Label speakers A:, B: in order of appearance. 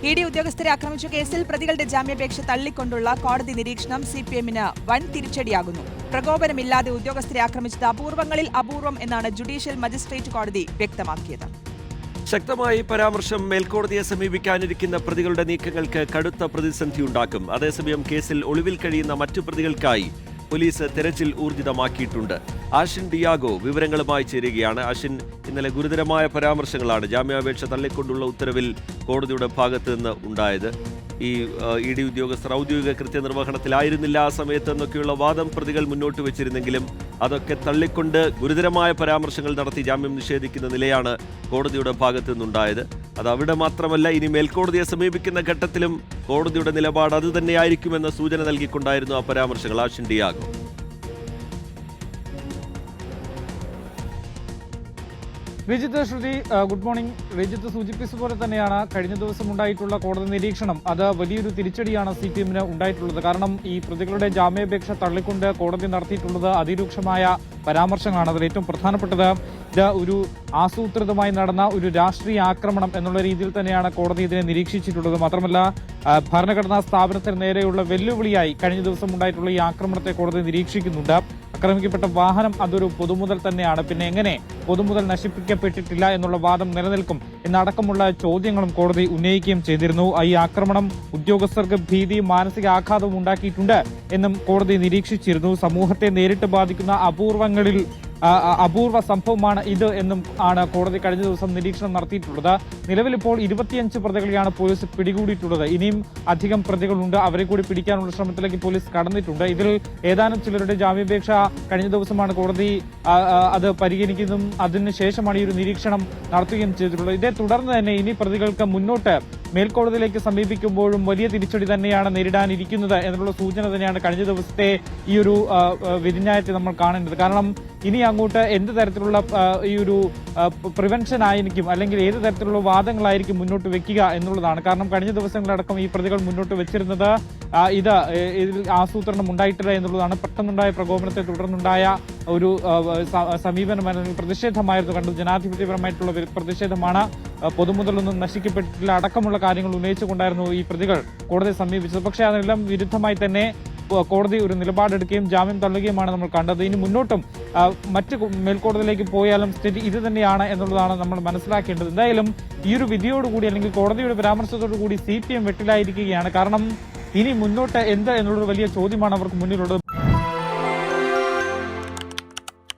A: ED ഉദ്യോഗസ്ഥരെ ആക്രമിച്ച കേസിൽ പ്രതികളുടെ ജാമ്യാപേക്ഷ തള്ളിക്കൊണ്ടുള്ള കോടതി നിരീക്ഷണം സിപിഎമ്മിന് വൻ തിരിച്ചടിയാകുന്നു. പ്രകോപനമില്ലാതെ ഉദ്യോഗസ്ഥരെ ആക്രമിച്ചത് അപൂർവങ്ങളിൽ അപൂർവം എന്നാണ് ജുഡീഷ്യൽ മജിസ്ട്രേറ്റ് കോടതി വ്യക്തമാക്കിയത്.
B: ശക്തമായി പരാമർശം മേൽക്കോടതിയെ സമീപിക്കാനിരിക്കുന്ന പ്രതികളുടെ നീക്കങ്ങൾക്ക് കടുത്ത പ്രതിസന്ധിയുണ്ടാക്കും. അതേസമയം കേസിൽ ഒളിവിൽ കഴിയുന്ന മറ്റു പ്രതികൾക്കായി പോലീസ് തെരച്ചിൽ ഊർജിതമാക്കിയിട്ടുണ്ട്. ആഷിൻ ഡിയാഗോ വിവരങ്ങളുമായി ചേരുകയാണ്. ആഷിൻ, ഇന്നലെ ഗുരുതരമായ പരാമർശങ്ങളാണ് ജാമ്യാപേക്ഷ തള്ളിക്കൊണ്ടുള്ള ഉത്തരവിൽ കോടതിയുടെ ഭാഗത്ത് നിന്ന് ഉണ്ടായത്. ഈ ഇഡി ഉദ്യോഗസ്ഥർ ഔദ്യോഗിക കൃത്യനിർവഹണത്തിലായിരുന്നില്ല ആ സമയത്ത് എന്നൊക്കെയുള്ള വാദം പ്രതികൾ മുന്നോട്ട് വെച്ചിരുന്നെങ്കിലും അതൊക്കെ തള്ളിക്കൊണ്ട് ഗുരുതരമായ പരാമർശങ്ങൾ നടത്തി ജാമ്യം നിഷേധിക്കുന്ന നിലയാണ് കോടതിയുടെ ഭാഗത്തു നിന്നുണ്ടായത്. അത് അവിടെ മാത്രമല്ല, ഇനി മേൽക്കോടതിയെ സമീപിക്കുന്ന ഘട്ടത്തിലും കോടതിയുടെ നിലപാട് അതുതന്നെയായിരിക്കുമെന്ന സൂചന നൽകിക്കൊണ്ടായിരുന്നു ആ പരാമർശങ്ങൾ. ആഷിൻ ഡിയാഗോ.
C: രജിത്ത്, ശ്രുതി, ഗുഡ് മോർണിംഗ്. രജിത്ത് സൂചിപ്പിച്ചതുപോലെ തന്നെയാണ് കഴിഞ്ഞ ദിവസം ഉണ്ടായിട്ടുള്ള കോടതി നിരീക്ഷണം. അത് വലിയൊരു തിരിച്ചടിയാണ് സിപിഎമ്മിന് ഉണ്ടായിട്ടുള്ളത്. കാരണം ഈ പ്രതികളുടെ ജാമ്യാപേക്ഷ തള്ളിക്കൊണ്ട് കോടതി നടത്തിയിട്ടുള്ളത് അതിരൂക്ഷമായ പരാമർശങ്ങളാണ്. അതിൽ ഏറ്റവും പ്രധാനപ്പെട്ടത് ഇത് ഒരു ആസൂത്രിതമായി നടന്ന ഒരു രാഷ്ട്രീയ ആക്രമണം എന്നുള്ള രീതിയിൽ തന്നെയാണ് കോടതി ഇതിനെ നിരീക്ഷിച്ചിട്ടുള്ളത്. മാത്രമല്ല, ഭരണഘടനാ സ്ഥാപനത്തിന് നേരെയുള്ള വെല്ലുവിളിയായി കഴിഞ്ഞ ദിവസം ഉണ്ടായിട്ടുള്ള ഈ ആക്രമണത്തെ കോടതി നിരീക്ഷിക്കുന്നുണ്ട്. ആക്രമിക്കപ്പെട്ട വാഹനം അതൊരു പൊതുമുതൽ തന്നെയാണ്. പിന്നെ എങ്ങനെ പൊതുമുതൽ നശിപ്പിക്കപ്പെട്ടിട്ടില്ല എന്നുള്ള വാദം നിലനിൽക്കും എന്നടക്കമുള്ള ചോദ്യങ്ങളും കോടതി ഉന്നയിക്കുകയും ചെയ്തിരുന്നു. ഈ ആക്രമണം ഉദ്യോഗസ്ഥർക്ക് ഭീതിയും മാനസിക ആഘാതവും ഉണ്ടാക്കിയിട്ടുണ്ട് എന്നും കോടതി നിരീക്ഷിച്ചിരുന്നു. സമൂഹത്തെ നേരിട്ട് ബാധിക്കുന്ന അപൂർവ സംഭവമാണ് ഇത് എന്നും ആണ് കോടതി കഴിഞ്ഞ ദിവസം നിരീക്ഷണം നടത്തിയിട്ടുള്ളത്. നിലവിലിപ്പോൾ 25 പ്രതികളെയാണ് പോലീസ് പിടികൂടിയിട്ടുള്ളത്. ഇനിയും അധികം പ്രതികളുണ്ട്. അവരെ കൂടി പിടിക്കാനുള്ള ശ്രമത്തിലേക്ക് പോലീസ് കടന്നിട്ടുണ്ട്. ഇതിൽ ഏതാനും ചിലരുടെ ജാമ്യാപേക്ഷ കഴിഞ്ഞ ദിവസമാണ് കോടതി അത് പരിഗണിക്കുന്നതും അതിനുശേഷമാണ് ഈ ഒരു നിരീക്ഷണം നടത്തുകയും ചെയ്തിട്ടുള്ളത്. ഇതേ തുടർന്ന് തന്നെ ഇനി പ്രതികൾക്ക് മുന്നോട്ട് മേൽക്കോടതിയിലേക്ക് സമീപിക്കുമ്പോഴും വലിയ തിരിച്ചടി തന്നെയാണ് നേരിടാനിരിക്കുന്നത് എന്നുള്ള സൂചന തന്നെയാണ് കഴിഞ്ഞ ദിവസത്തെ ഈ ഒരു വിധിന്യായത്തെ നമ്മൾ കാണേണ്ടത്. കാരണം ഇനി അങ്ങോട്ട് എന്ത് തരത്തിലുള്ള ഈ ഒരു പ്രിവെൻഷൻ ആയിരിക്കും, അല്ലെങ്കിൽ ഏത് തരത്തിലുള്ള വാദങ്ങളായിരിക്കും മുന്നോട്ട് വെക്കുക എന്നുള്ളതാണ്. കാരണം കഴിഞ്ഞ ദിവസങ്ങളടക്കം ഈ പ്രതികൾ മുന്നോട്ട് വെച്ചിരുന്നത് ഇതിൽ ആസൂത്രണം ഉണ്ടായിട്ടില്ല എന്നുള്ളതാണ്. പെട്ടെന്നുണ്ടായ പ്രകോപനത്തെ തുടർന്നുണ്ടായ ഒരു സമീപനമായിരുന്നു, പ്രതിഷേധമായിരുന്നു കണ്ടത്. ജനാധിപത്യപരമായിട്ടുള്ള പ്രതിഷേധമാണ്. പൊതുമുതലൊന്നും നശിക്കപ്പെട്ടിട്ടില്ല അടക്കമുള്ള കാര്യങ്ങൾ ഉന്നയിച്ചുകൊണ്ടായിരുന്നു ഈ പ്രതികൾ കോടതിയെ സമീപിച്ചത്. പക്ഷേ അതിനെല്ലാം വിരുദ്ധമായി തന്നെ കോടതി ഒരു നിലപാടെടുക്കുകയും ജാമ്യം തള്ളുകയുമാണ് നമ്മൾ കണ്ടത്. ഇനി മുന്നോട്ടും മറ്റ് മേൽക്കോടതിയിലേക്ക് പോയാലും സ്ഥിതി ഇത് തന്നെയാണ് എന്നുള്ളതാണ് നമ്മൾ മനസ്സിലാക്കേണ്ടത്. എന്തായാലും ഈ ഒരു വിധിയോടുകൂടി, അല്ലെങ്കിൽ കോടതിയുടെ പരാമർശത്തോടു കൂടി സിപിഎം വെട്ടിലായിരിക്കുകയാണ്. കാരണം ഇനി മുന്നോട്ട് എന്ത് എന്നുള്ളൊരു വലിയ ചോദ്യമാണ് അവർക്ക് മുന്നിലുള്ളത്.